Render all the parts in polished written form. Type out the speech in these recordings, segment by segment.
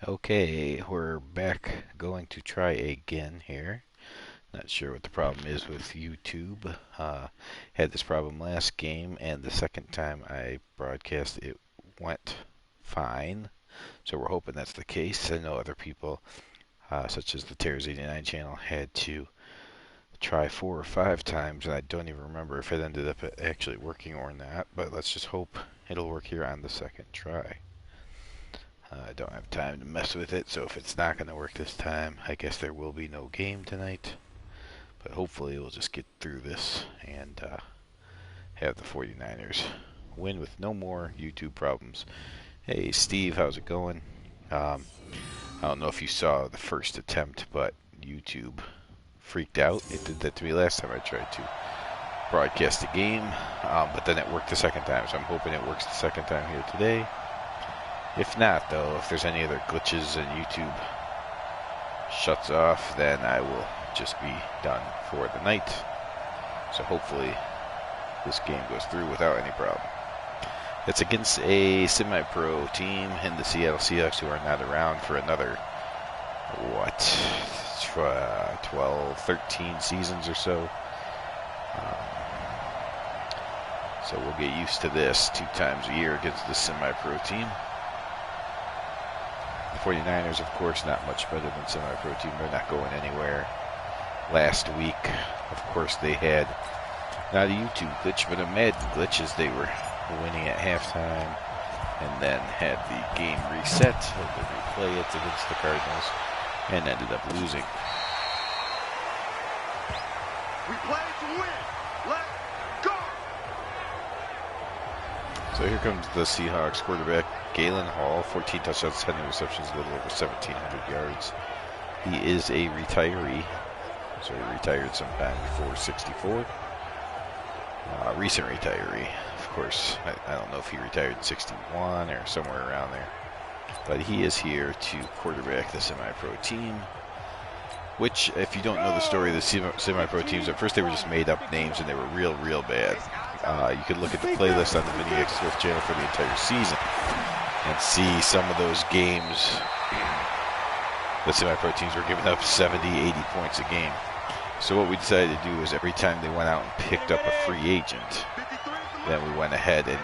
Okay, we're back going to try again here. Not sure what the problem is with YouTube. Had this problem last game, and the second time I broadcast it went fine. So we're hoping that's the case. I know other people, such as the Terrors89 channel, had to try 4 or 5 times, and I don't even remember if it ended up actually working or not. But let's just hope it'll work here on the second try. I don't have time to mess with it, so if it's not going to work this time, I guess there will be no game tonight. But hopefully we'll just get through this and have the 49ers win with no more YouTube problems. Hey Steve, how's it going? I don't know if you saw the first attempt, but YouTube freaked out. It did that to me last time I tried to broadcast the game, but then it worked the second time, so I'm hoping it works the second time here today. If not, though, if there's any other glitches and YouTube shuts off, then I will just be done for the night. So hopefully this game goes through without any problem. It's against a semi-pro team in the Seattle Seahawks who are not around for another, 12, 13 seasons or so. So we'll get used to this 2 times a year against the semi-pro team. The 49ers, of course, not much better than semi-pro team. They're not going anywhere. Last week, of course, they had not a YouTube glitch, but a Madden glitch as they were winning at halftime and then had the game reset, had to replay it against the Cardinals, and ended up losing. We play to win. Let's go! So here comes the Seahawks quarterback, Galen Hall, 14 touchdowns, 10 interceptions, a little over 1,700 yards. He is a retiree, so he retired sometime before 64. Recent retiree, of course. I don't know if he retired in 61 or somewhere around there. But he is here to quarterback the semi-pro team, which, if you don't know the story of the semi-pro teams, at first they were just made-up names and they were real bad. You could look at the playlist on the Vinny X Swift channel for the entire season and see some of those games. The semi-pro teams were giving up 70, 80 points a game. So what we decided to do was every time they went out and picked up a free agent, then we went ahead and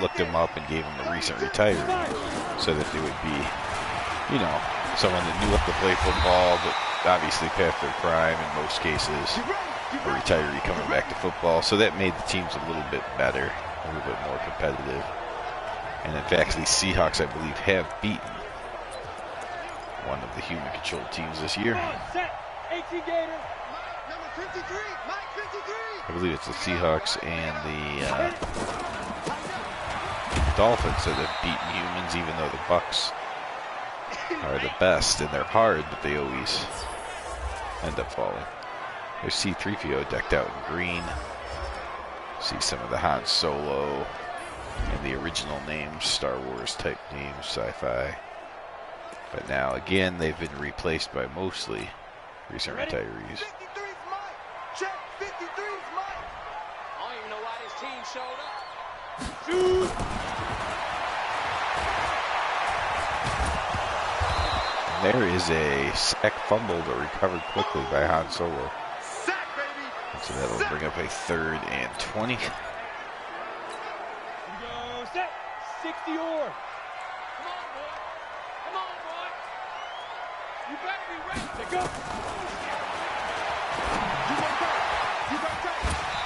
looked them up and gave them a recent retiree so that they would be, someone that knew how to play football, but obviously past their prime in most cases, a retiree coming back to football. So that made the teams a little bit better, a little bit more competitive. And in fact, the Seahawks, I believe, have beaten one of the human-controlled teams this year. I believe it's the Seahawks and the Dolphins that have beaten humans, even though the Bucks are the best, and they're hard, but they always end up falling. There's C-3PO decked out in green. See some of the Han Solo and the original names, Star Wars type names, sci-fi. But now, again, they've been replaced by mostly recent retirees. Check, 53's Mike. I don't even know why this team showed up. Shoot! There is a sack fumble, but recovered quickly by Han Solo. Sack, baby! And so that'll bring up a 3rd and 20. Go set, 60 or. Come on, boy. You better be ready to go.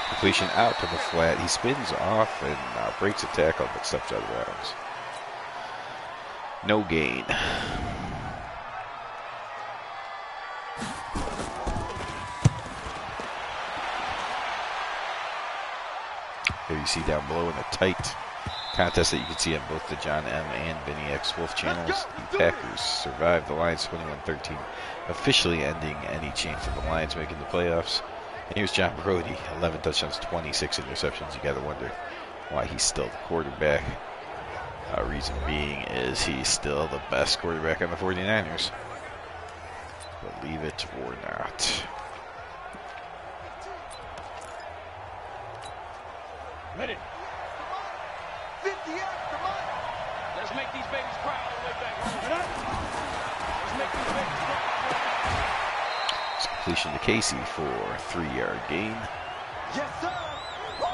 Completion out to the flat. He spins off and breaks a tackle, but steps out of bounds. No gain. Here you see down below in the tight contest that you can see on both the John M. and Vinny X Wolf channels. The Packers survived the Lions 21-13, officially ending any chance of the Lions making the playoffs. And here's John Brody, 11 touchdowns, 26 interceptions. You got to wonder why he's still the quarterback. Reason being is he's still the best quarterback on the 49ers. Believe it or not. Ready. 50 extra Mike. Let's make these babies proud on the way back home. It's completion to Casey for a 3-yard gain. Yes, sir. Woo!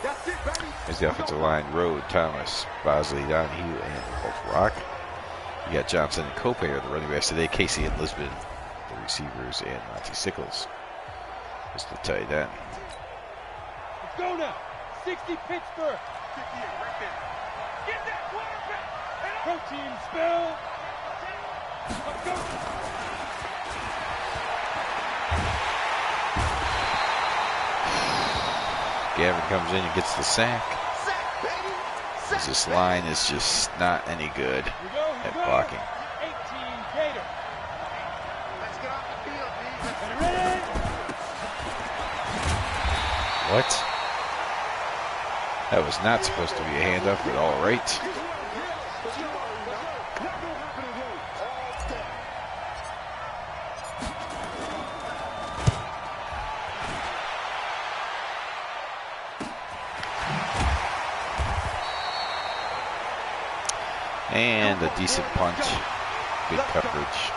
That's it, baby. There's the offensive line: Rode, Thomas, Bosley, Donahue, and Wolf Rock. You got Johnson and Cope are the running backs today. Casey and Lisbon, the receivers, and Monty Sickles is the tight end. Let's go now. 60 Pittsburgh. 58 right there. Get that quarterback. Protein spell. Let's go. Gavin comes in and gets the sack. Sack, baby. Sack, As this line is just not any good Here we go. at blocking. 18 Gator. Let's get off the field, please. Get ready. What? That was not supposed to be a handoff, but all right. And a decent punt. Good coverage.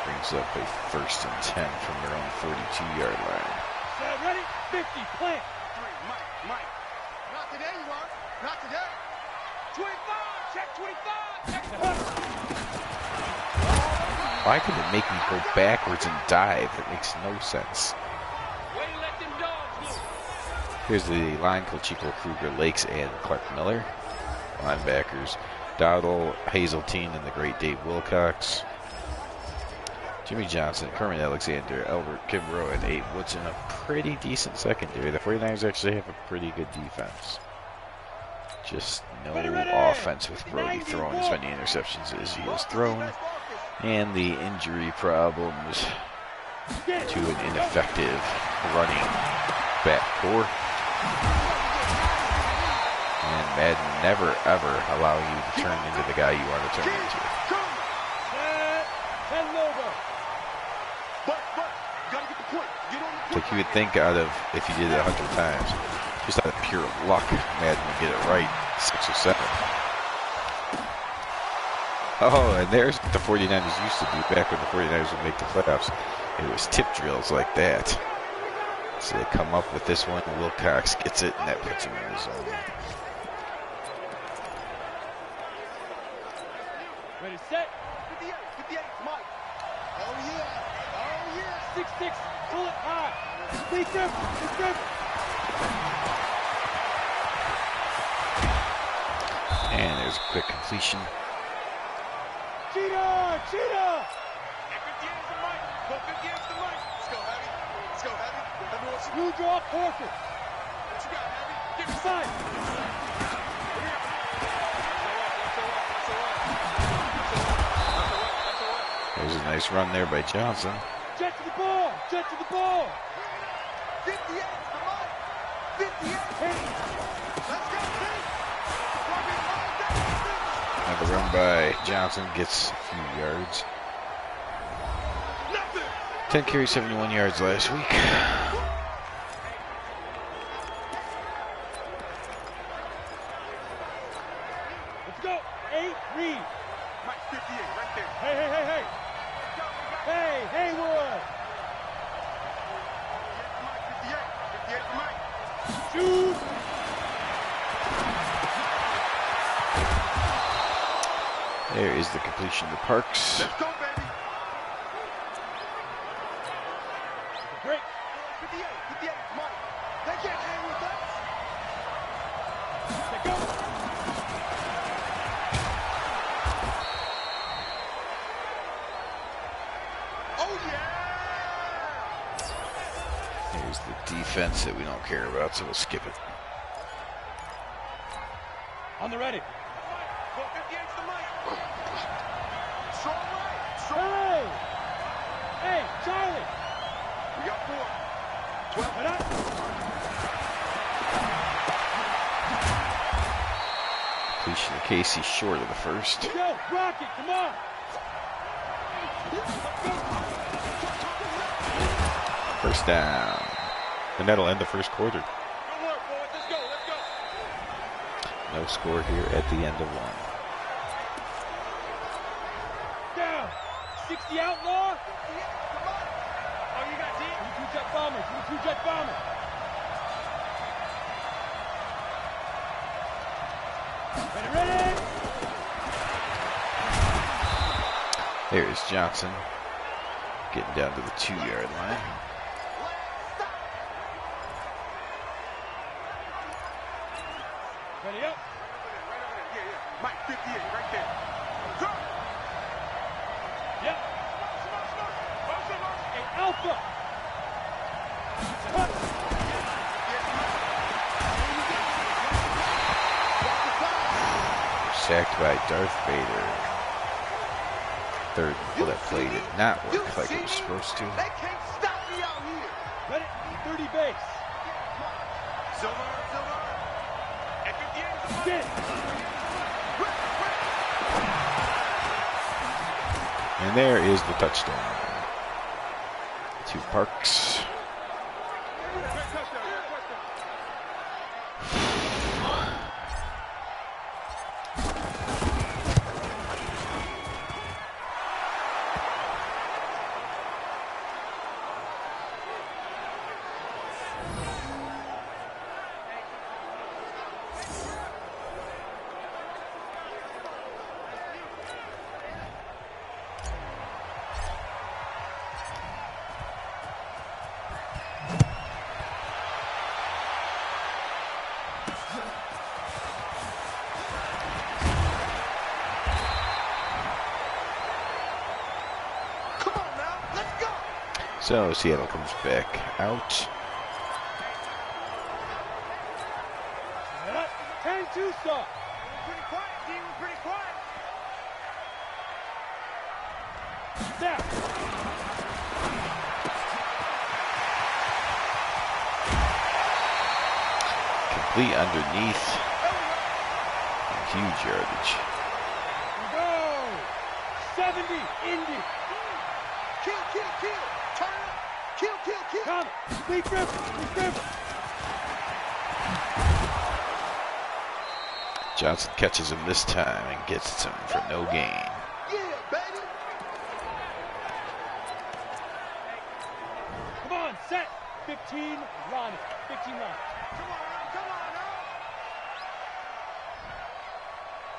Brings up a 1st and 10 from their own 42-yard line. Set ready. 50 plant. Mike. Not today, you are. Not today. 25. Check 25. Check the Why could it make me go backwards and dive? It makes no sense. Way to let them dogs loose. Here's the line: Colchico, Kruger, Lakes, and Clark Miller. Linebackers: Dowdle, Hazeltine, and the great Dave Wilcox. Jimmy Johnson, Kermit Alexander, Albert Kimbrough, and Abe Woodson. A pretty decent secondary. The 49ers actually have a pretty good defense. Just no offense with Brody throwing as many interceptions as he has thrown. And the injury problems to an ineffective running back core. And Madden never ever allow you to turn into the guy you want to turn into. Set. And logo. But, you gotta get the point. Get on the point. Like you would think out of, if you did it 100 times, just out of pure luck, Madden would get it right 6 or 7. Oh, and there's what the 49ers used to do back when the 49ers would make the playoffs. It was tip drills like that. So they come up with this one, Wilcox gets it, and that puts him in the zone. Ready, set. 58, Mike. Oh, yeah. 6-6. Pull it high. Complete them. And there's a quick completion. Cheetah. 58 is the Mike. Go 58 is the Mike. Let's go, Heavy. Everyone, Blue draw Corker. what you got, Heavy? Get inside. There's a nice run there by Johnson. Jet to the ball. 58 is the Mike. 58. Let's go, Pete. Another run by Johnson gets a few yards. 10 carries, 71 yards last week. Let's go. 8 read. Mike, 58 right there. Hey. Hey, Haywood. Mike, 58 for Mike. Shoot. There is the completion to Parks. Let's go, baby. Break. 58, Mike. They can't hang with us. Let's go. Oh, yeah. Here's the defense that we don't care about, so we'll skip it. On the ready. Go 58 to the Mike. Strong right. Hey, Charlie. We got 4. 12. Head up. Completion to Casey, short of the first. Go, Rocket, come on. First down. And that'll end the first quarter. Good work, boys. Let's go. No score here at the end of one. Down. 60 outlaw. Oh, you got deep? 22 jet bomber. 22 jet bomber. Ready. There's Johnson getting down to the 2-yard line. Ready up. Right over there. Yeah. Mike, 58, right there. Go! Yep. Hey, Alpha. Cut. Sacked by Darth Vader. Third and that play did not work like it was supposed to. They can't stop me out here. Ready. 30 base. Silver. At 58 is a Get it. And there is the touchdown to Parks. Come on now, let's go. So Seattle comes back out. Set up. 10-2 stop. Pretty quiet, D. We're pretty quiet. Down. Complete underneath. Huge yardage. Go. 70. Indy. Kill. Turn up. Kill. Come. Speed drift. Johnson catches him this time and gets him for no gain. Yeah, baby. Come on. Set. 15. Ronnie. 15 Ronnie. Come on now.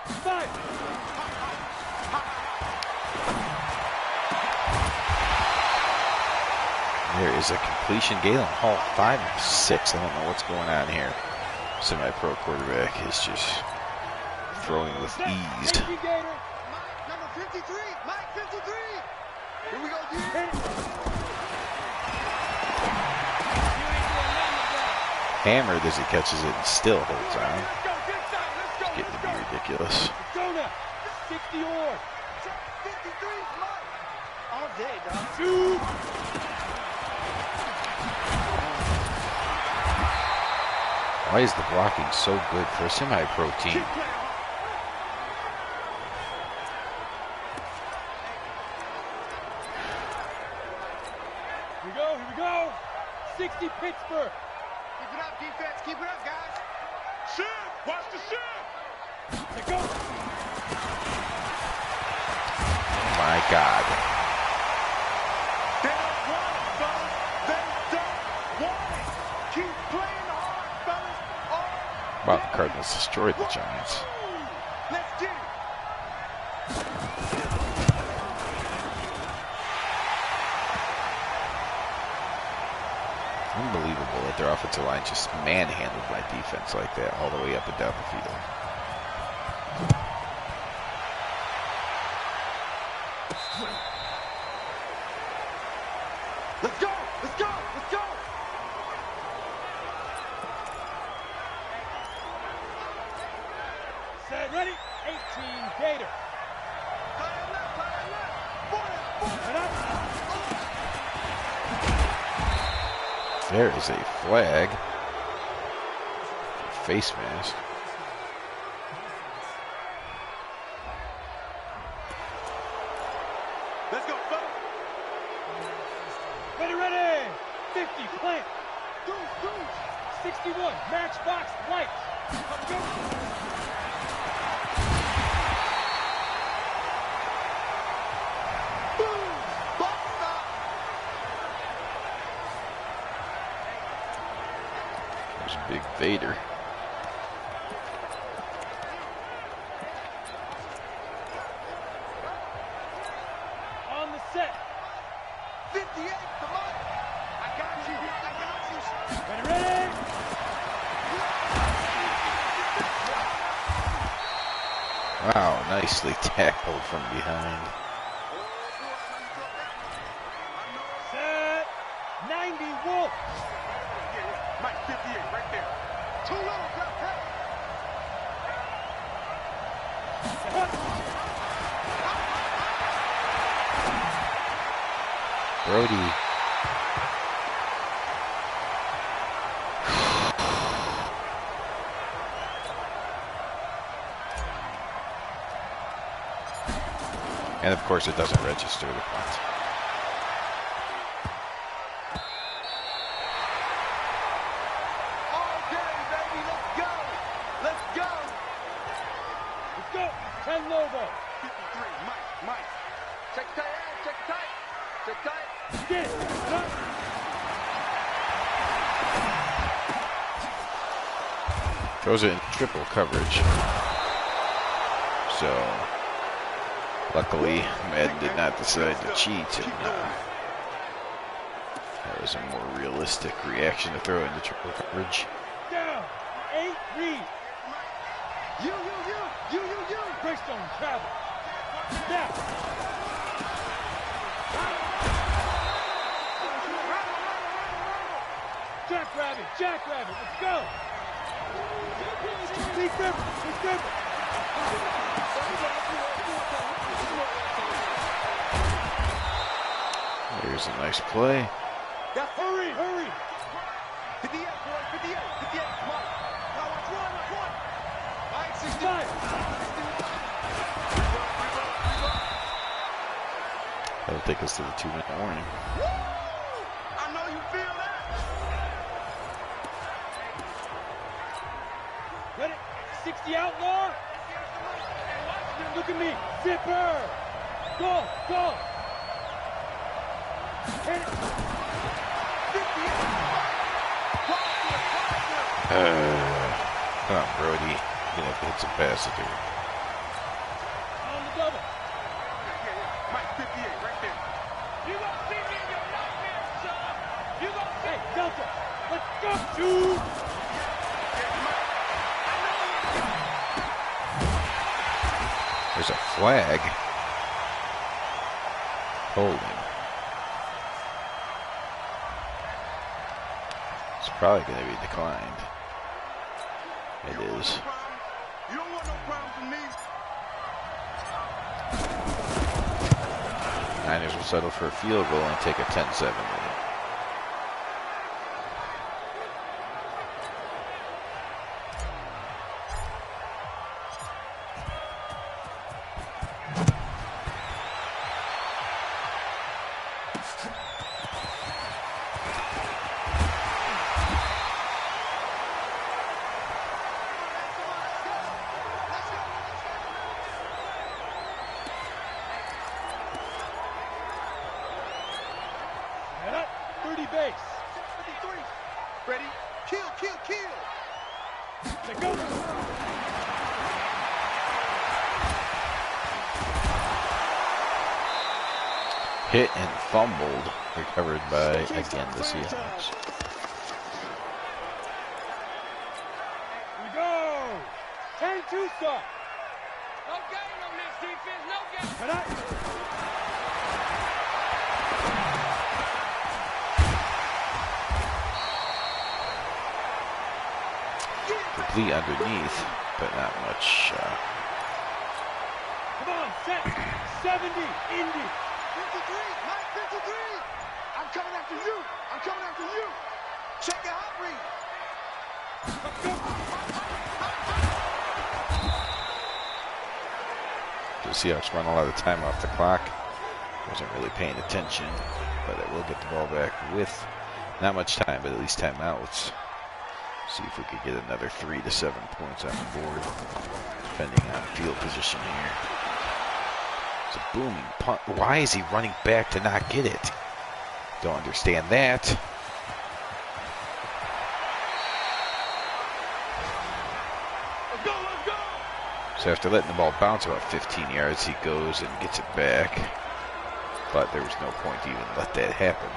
5. There is a completion. Galen Hall 5 of 6. I don't know what's going on here. Semi-pro quarterback is just throwing with ease. Safety Gator. Mike, number 53. Mike, 53. Here we go, D. Hit it. Hammered as he catches it and still holds on. Let's go. Get inside. Let's go. Getting to be ridiculous. Let's go now. 60 or. 53, Mike. All day, dog. 2. Why is the blocking so good for a semi-pro team? Here we go. 60 Pittsburgh. Keep it up, defense. Keep it up, guys. Shift. Watch the shift. Let's go. Oh my God. They don't want it, fellas. They don't want it. Keep playing hard, fellas. Wow, the Cardinals destroyed the Giants. Let's get it. Unbelievable that their offensive line just manhandled my defense like that all the way up and down the field. Let's go. Set. Ready. 18 Gator. Set up. There is a flag. Face mask. Let's go, fellas. Ready. 50 plant. 61 matchbox lights. Let's go. Boom. Vader. On the set. 58, come on. I got you. I got you. Ready, ready. Wow, nicely tackled from behind. Set. 90 Wolf. Yeah, Mike, 58, right there. Too little, left hand. Brody. And of course it doesn't register the punt. All day, baby, let's go. Let's go. Let's go. 10 Lobo. 53, Mike. Check tight, check tight. Check tight. Get it. Cut. Throws it in triple coverage. So, luckily, Madden did not decide to cheat, and that was a more realistic reaction to throw it into triple coverage. Down. 8 Reed. You. Greystone travel. Snap. Jackrabbit. Let's go. Deep river. There's a nice play. That's Hurry. 58, boy, 58, come on. Now watch one. Mike, 65. That'll take us to the 2-minute warning. Woo! I know you feel that. Ready? 60 outlaw. Look at me. Zipper. Go. Hit it. 58. Come on, Brody. You're gonna have to hit some passes here. On the double. Yeah. Mike, 58, right there. You gonna see me in your nightmare, son. You gonna say Delta. Let's go, dude. There's a flag. Holding. It's probably going to be declined. It is. You don't want no problem from me. Niners will settle for a field goal and take a 10-7 lead. Base. 53. Ready? Kill. Let go. Hit and fumbled. Recovered by, again, the Seahawks. Here we go. 10-2 start. No game on this defense, no game. Cut out. Complete underneath, but not much. Come on, set. 70, Indy. 53. Mike, 53. I'm coming after you. Check your hot read. Let's go. The Seahawks run a lot of time off the clock. Wasn't really paying attention, but I will get the ball back with not much time, but at least timeouts. See if we could get another 3 to 7 points on the board, depending on field position here. It's a booming punt. Why is he running back to not get it? Don't understand that. So after letting the ball bounce about 15 yards, he goes and gets it back. But there was no point to even let that happen.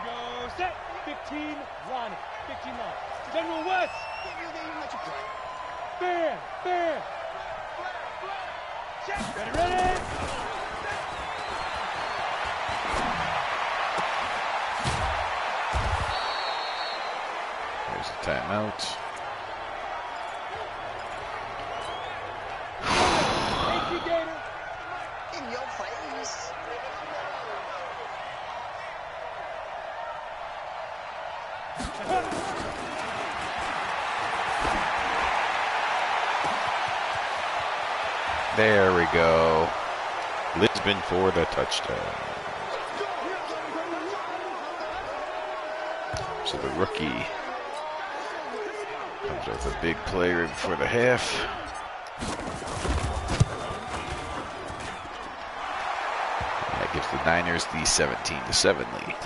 Here we go, set, 15, line it, 15 line. General West. Bam, bam. Ready, ready. There's the timeout. Thank you, Gator. In your face. There we go. Lisbon for the touchdown. So the rookie comes with a big play right before the half. And that gives the Niners the 17-7 lead.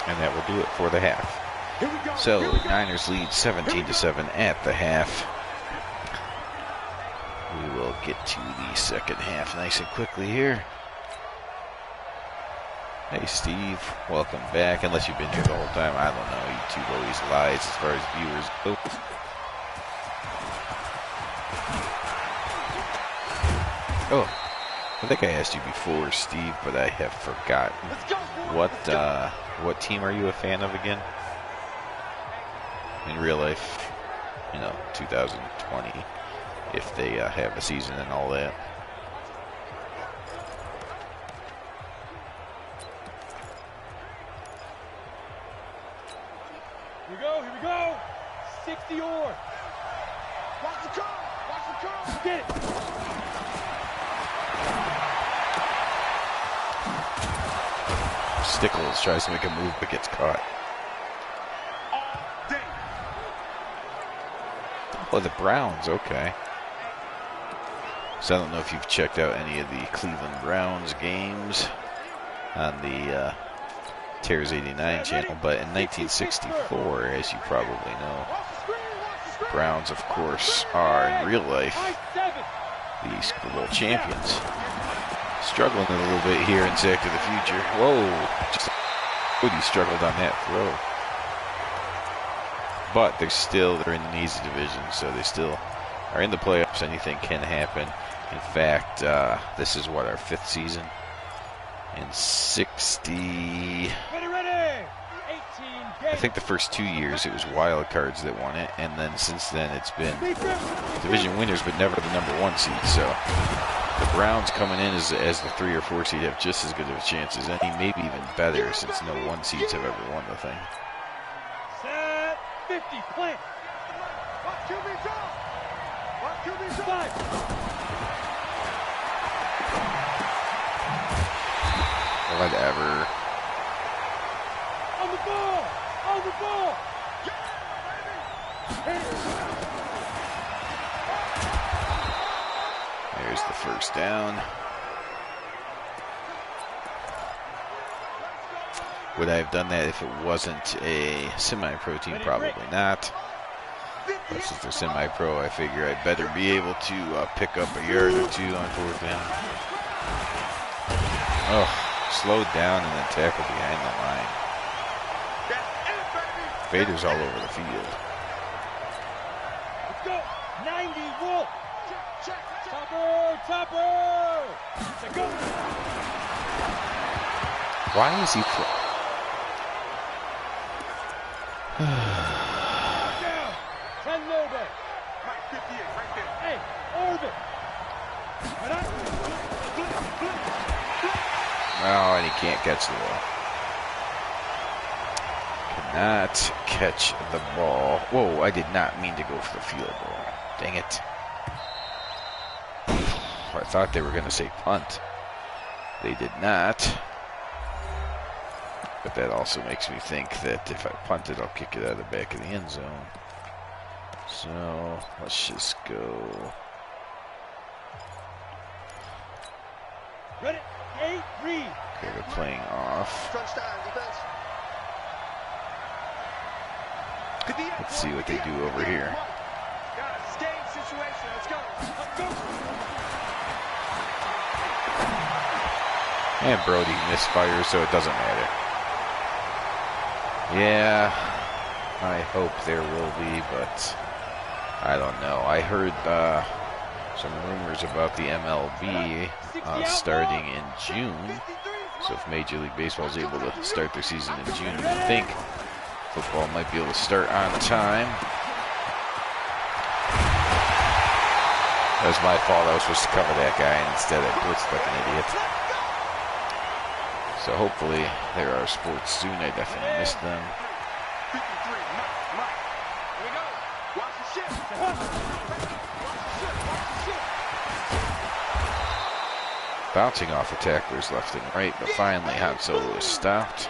And that will do it for the half. So Niners lead 17-7 at the half. We will get to the second half nice and quickly here. Hey Steve, welcome back. Unless you've been here the whole time, I don't know. YouTube always lies as far as viewers go. Oh, I think I asked you before, Steve, but I have forgotten. What team are you a fan of again? In real life, 2020, if they have a season and all that. Here we go. 60 or. Watch the curve. Get it. Stickles tries to make a move but gets caught. Oh, the Browns, okay. So I don't know if you've checked out any of the Cleveland Browns games on the Tears 89 channel, but in 1964, as you probably know, Browns, of course, are in real life the Super Bowl champions. Struggling a little bit here in Sack to the Future. Whoa, he struggled on that throw. But they're in an easy division, so they still are in the playoffs. Anything can happen. In fact, this is our fifth season. In 60, I think the first 2 years it was wild cards that won it, and then since then it's been division winners, but never the #1 seed. So the Browns coming in as the 3 or 4 seed have just as good of a chance as any, maybe even better, since no 1 seeds have ever won the thing. Set 50, plant. Watch QB drop. Watch QB drop. Five. Whatever. On the ball. On the ball. There's the first down. Would I have done that if it wasn't a semi-pro team? Probably not. But since they're semi-pro, I figure I'd better be able to pick up a yard or two on 4th down. Oh, slowed down and then tackled behind the line. Vader's all over the field. Let's go. 90, Wolf. Topper. Let's go. Why is he... Down. 10 Lobo. Mike 58, right there. Hey, orbit. Right up. Oh, and he can't catch the ball. Cannot catch the ball. Whoa, I did not mean to go for the field goal. Dang it. I thought they were going to say punt. They did not. But that also makes me think that if I punt it, I'll kick it out of the back of the end zone. So let's just go. Ready? 8, read. Okay, they're playing off. Let's see what they do over here. And Brody misfires, so it doesn't matter. Yeah, I hope there will be, but I don't know. I heard some rumors about the MLB starting in June. So if Major League Baseball is able to start their season in June, you'd think football might be able to start on time. That was my fault. I was supposed to cover that guy, and instead I blitzed like an idiot. So hopefully there are sports soon. I definitely missed them. Bouncing off of tacklers left and right, but finally Han Solo is stopped.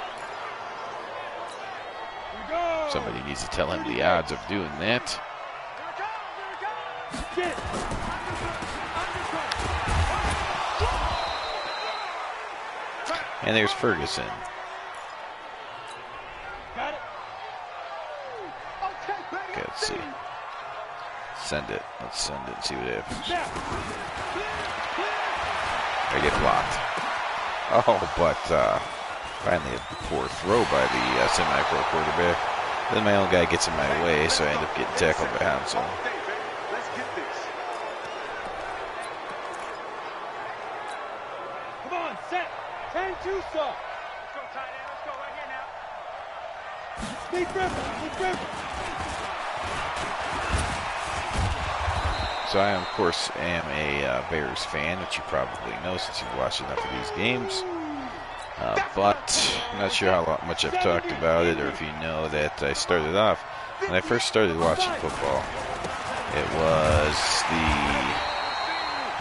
Somebody needs to tell him the odds of doing that. And there's Ferguson. Okay, let's see. Send it. Let's send it and see what happens. I get blocked. Oh, but finally a poor throw by the semi-pro quarterback. Then my own guy gets in my way, so I end up getting tackled by Han Solo. Come on, set. 10-2, sir. Let's go, tight end. Let's go right here now. Speed Griffin. So I, of course, am a Bears fan, which you probably know since you've watched enough of these games. But I'm not sure how much I've talked about it, or if you know that I started off, when I first started watching football, it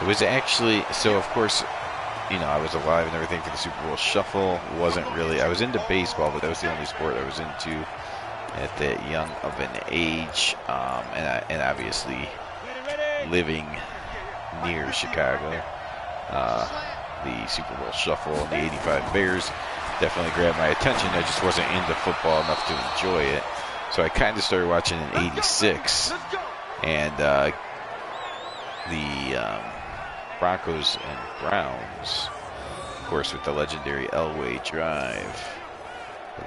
was actually, so of course, you know, I was alive and everything for the Super Bowl Shuffle. Wasn't really, I was into baseball, but that was the only sport I was into at that young of an age, and obviously living near Chicago, the Super Bowl Shuffle and the '85 Bears definitely grabbed my attention. I just wasn't into football enough to enjoy it, so I kind of started watching in '86, and the Broncos and Browns, of course, with the legendary Elway drive.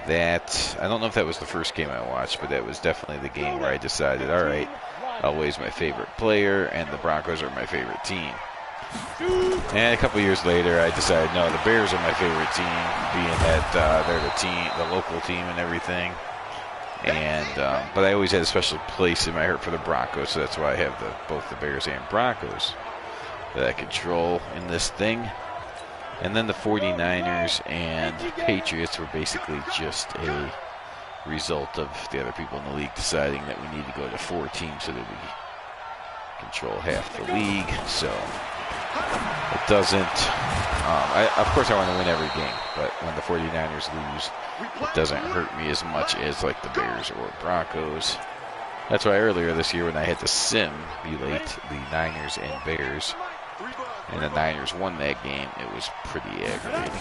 That, I don't know if that was the first game I watched, but that was definitely the game where I decided, all right, Elway's my favorite player, and the Broncos are my favorite team. And a couple years later, I decided, no, the Bears are my favorite team, being that they're the local team and everything. And but I always had a special place in my heart for the Broncos, so that's why I have both the Bears and Broncos that I control in this thing. And then the 49ers and Patriots were basically just a result of the other people in the league deciding that we need to go to 4 teams so that we control half the league. So it doesn't, of course I want to win every game, but when the 49ers lose, it doesn't hurt me as much as like the Bears or Broncos. That's why earlier this year when I had to simulate the Niners and Bears, and the Niners won that game, it was pretty aggravating.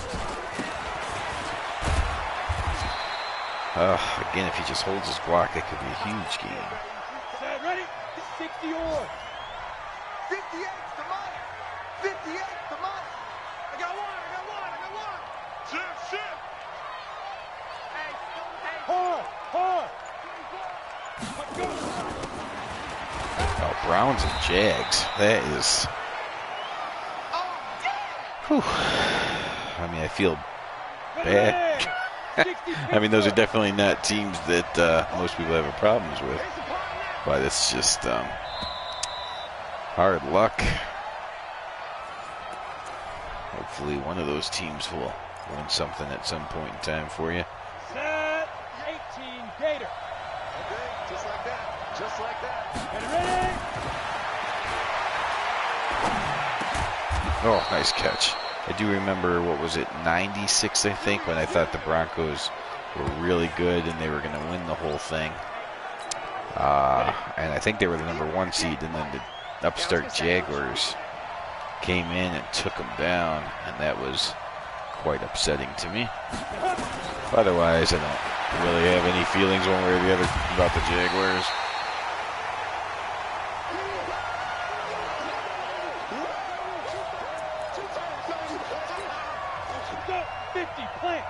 Again, if he just holds his block, that could be a huge game. Ready? 60 or 58 to mine. 58 to mine. I got one. Shift. hard. Oh, Browns and Jags. That is. Whew. I mean, I feel bad. I mean, those are definitely not teams that most people have problems with. But it's just hard luck. Hopefully one of those teams will win something at some point in time for you. Set 18 Gator. Okay, just like that. Just like that. Get ready. Oh, nice catch. I do remember, what was it, 96, I think, when I thought the Broncos were really good and they were going to win the whole thing. And I think they were the #1 seed, and then the upstart Jaguars came in and took them down, and that was quite upsetting to me. Otherwise, I don't really have any feelings one way or the other about the Jaguars. Go, 50, plant.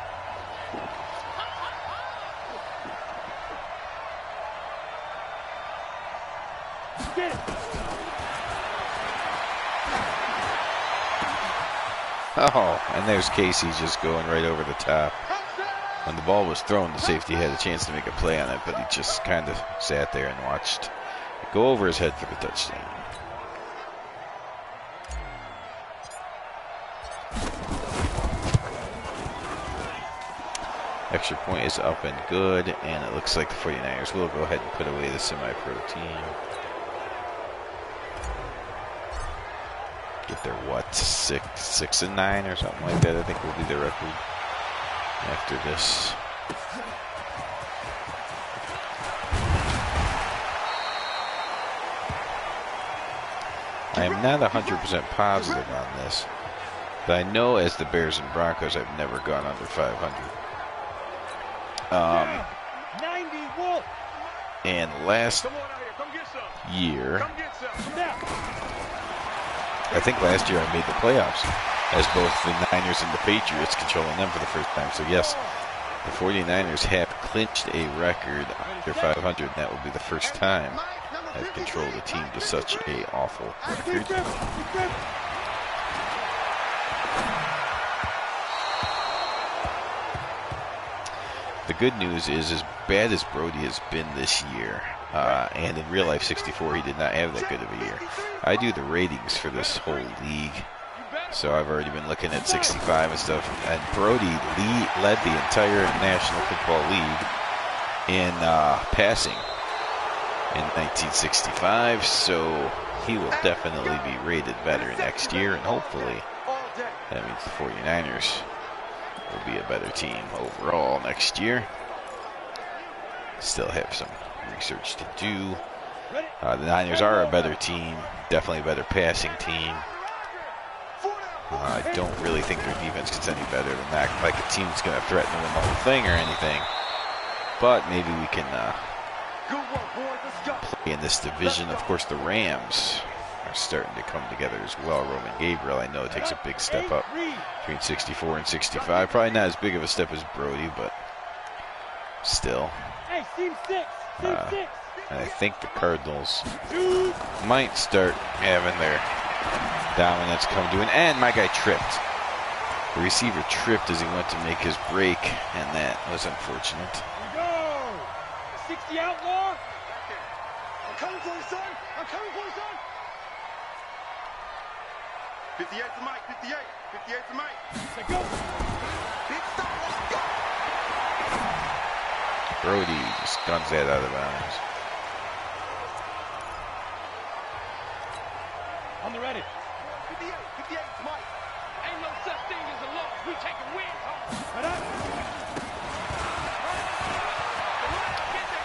Get it. Oh, and there's Casey just going right over the top. When the ball was thrown, the safety had a chance to make a play on it, but he just kind of sat there and watched it go over his head for the touchdown. Extra point is up and good, and it looks like the 49ers will go ahead and put away the semi-pro team. Get their, what, 6 and 9 or something like that, I think will be their record after this. I am not 100% positive on this, but I know as the Bears and Broncos, I've never gone under 500. 90 Wolf. And last year, I think last year I made the playoffs as both the Niners and the Patriots, controlling them for the first time. So yes, the 49ers have clinched a record under 500, and that will be the first time I've controlled a team to such a awful record. The good news is, as bad as Brody has been this year, and in real life 64, he did not have that good of a year. I do the ratings for this whole league, so I've already been looking at 65 and stuff, and Brody led the entire National Football League in passing in 1965, so he will definitely be rated better next year, and hopefully that means the 49ers will be a better team overall next year. Still have some research to do. The Niners are a better team, definitely a better passing team. I don't really think their defense gets any better than that, like a team that's going to threaten to win the whole thing or anything. But maybe we can play in this division. Of course, the Rams are starting to come together as well. Roman Gabriel, I know, takes a big step up between 64 and 65. Probably not as big of a step as Brody, but still. Hey, team 6. Team 6. And I think the Cardinals might start having their dominance come to an end. My guy tripped. The receiver tripped as he went to make his break, and that was unfortunate. Here we go. 60 outlaw. I'm coming for you, son. I'm coming for you, son. 58 to Mike. 58. 58 to Mike. Let's go. Big stop. Let's go. Brody just guns that out of bounds. On the ready. 58. 58 to Mike. Ain't no such thing as a loss. We taking wins home. Right up.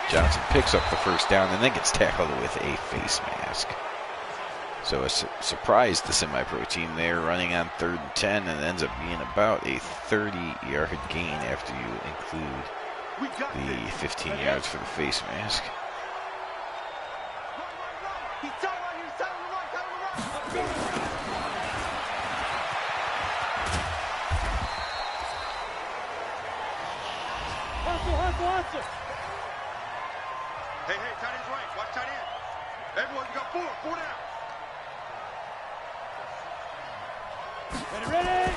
Johnson picks up the first down and then gets tackled with a face mask. So a surprise the semi-pro team there, running on 3rd and 10, and ends up being about a 30-yard gain after you include the 15 yards for the face mask. He's tight right here. He's tight on the right. Tight on the right. Hustle. Hey, tight end's right. Watch tight end. Everyone, you got 4 down. Ready.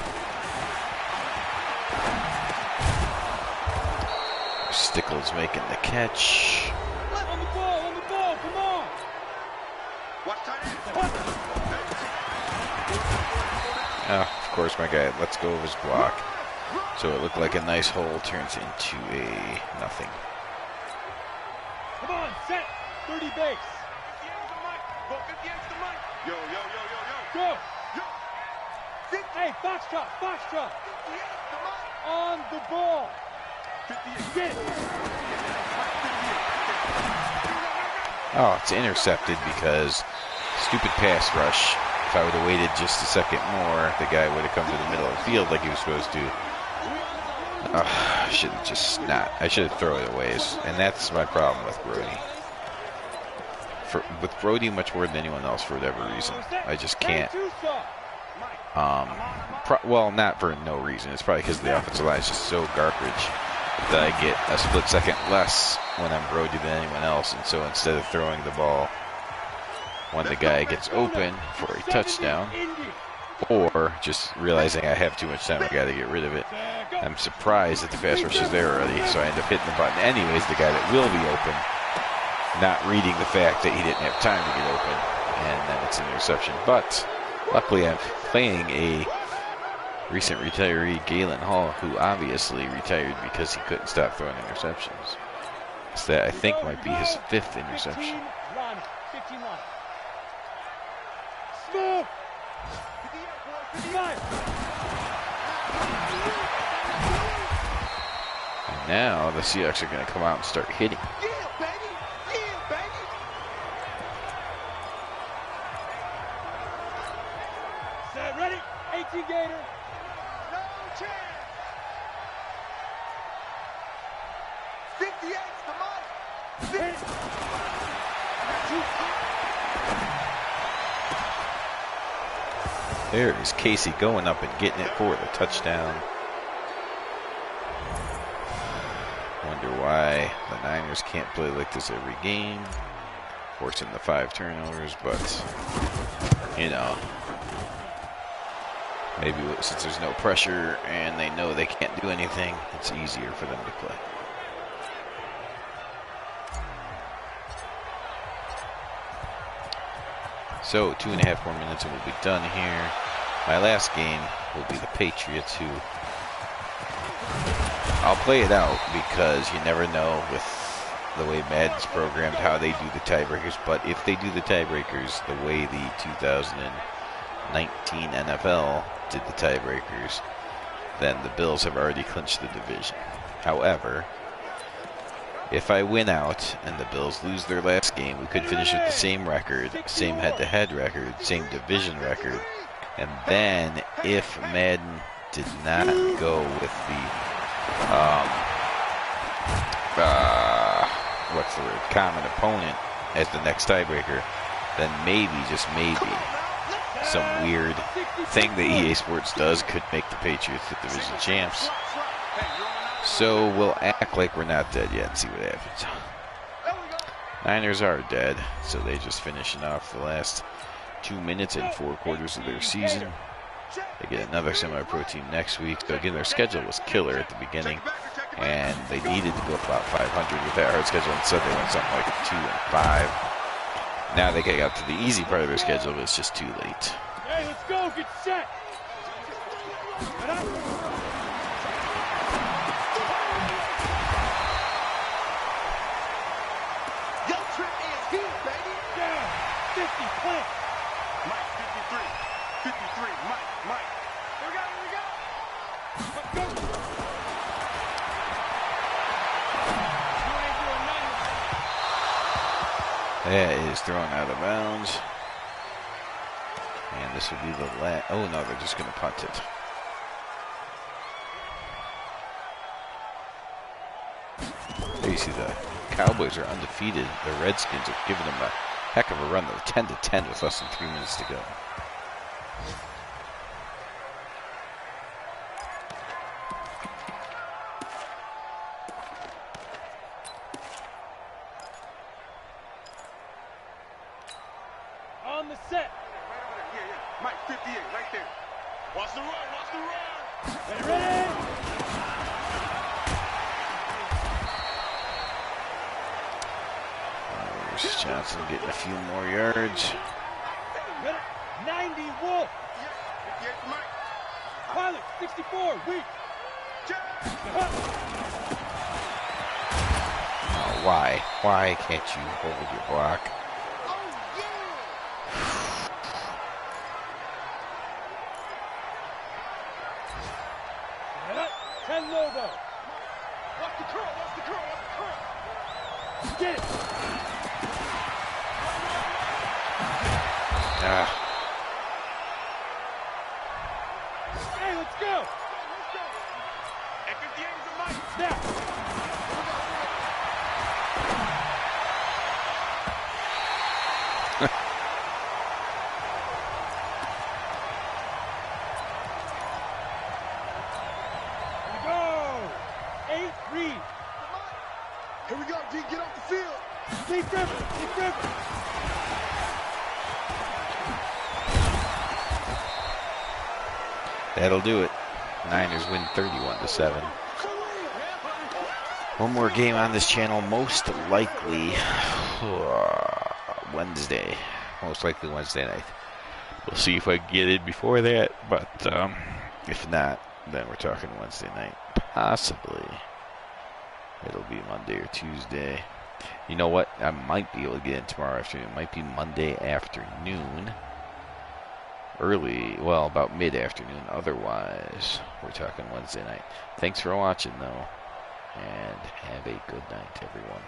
Stickles making the catch. On the ball, come on. Watch tight end. Of course, my guy lets go of his block. So it looked like a nice hole turns into a nothing. Come on, set. 30 base. 58 to Mike. 58 to Mike. Yo. Go. Yo. Hey, foxtrot, foxtrot. On the ball. 58. Get it. Oh, it's intercepted because stupid pass rush. If I would have waited just a second more, the guy would have come to the middle of the field like he was supposed to. I should have just not. I should have thrown it away. And that's my problem with Brody. With Brody much more than anyone else for whatever reason. I just can't. Well, not for no reason. It's probably because the offensive line is just so garbage that I get a split second less when I'm Brody than anyone else. And so instead of throwing the ball when the guy gets open for a touchdown, or just realizing I have too much time, I got to get rid of it, I'm surprised that the pass rush is there already, so I end up hitting the button anyways, the guy that will be open, not reading the fact that he didn't have time to get open, and then it's an interception. But luckily I'm playing a recent retiree, Galen Hall, who obviously retired because he couldn't stop throwing interceptions. So that I think might be his 5th interception. 15 line. Smooth. And now the Seahawks are going to come out and start hitting. Yeah, baby. Yeah, baby. Set, ready? 18 Gator. No chance. 58's the mark. Hit it. There is Casey going up and getting it for the touchdown. Wonder why the Niners can't play like this every game, forcing the 5 turnovers, but you know, maybe since there's no pressure and they know they can't do anything, it's easier for them to play. So 2.5 more minutes and we'll be done here. My last game will be the Patriots, who I'll play it out because you never know with the way Madden's programmed how they do the tiebreakers. But if they do the tiebreakers the way the 2019 NFL did the tiebreakers, then the Bills have already clinched the division. However, if I win out and the Bills lose their last game, we could finish with the same record, same head-to-head record, same division record. And then if Madden did not go with the, what's the word, common opponent as the next tiebreaker, then maybe, just maybe, some weird thing that EA Sports does could make the Patriots the division champs. So we'll act like we're not dead yet and see what happens. Niners are dead, so they're just finishing off the last 2 minutes and 4 quarters of their season. They get another semi-pro team next week. So again, their schedule was killer at the beginning, and they needed to go about 500 with that hard schedule. Instead, they went something like 2-5. Now they get out to the easy part of their schedule, but it's just too late. Hey, let's go. Get set. Your trip is here, baby. Down. 50 plant. Mike, 53. 53. Mike. Here we go. Let's go. That is thrown out of bounds. And this will be the last. Oh no, they're just going to punt it. There you see the Cowboys are undefeated. The Redskins are giving them a heck of a run. They're 10-10 with less than 3 minutes to go. On the set. Yeah. Mike, 58, right there. Watch the run. Ready? There's Johnson getting a few more yards. Ready? 90 Wolf. 58 Mike. Pilot 64 weak. Oh, why? Why can't you hold your block? Down low, though. Watch the curl, watch the curl, watch the curl. Get it. Ah. Hey, let's go. At 58 is the mic. Snap. Here we go. 8, read. Here we go, D, get off the field. Keep dribbling. Keep dribbling. That'll do it. Niners win 31-7. One more game on this channel, most likely Wednesday. Most likely Wednesday night. We'll see if I can get in before that, but if not, then we're talking Wednesday night. Possibly. It'll be Monday or Tuesday. You know what? I might be able to get in tomorrow afternoon. It might be Monday afternoon. Early, well, about mid-afternoon. Otherwise, we're talking Wednesday night. Thanks for watching, though, and have a good night, everyone.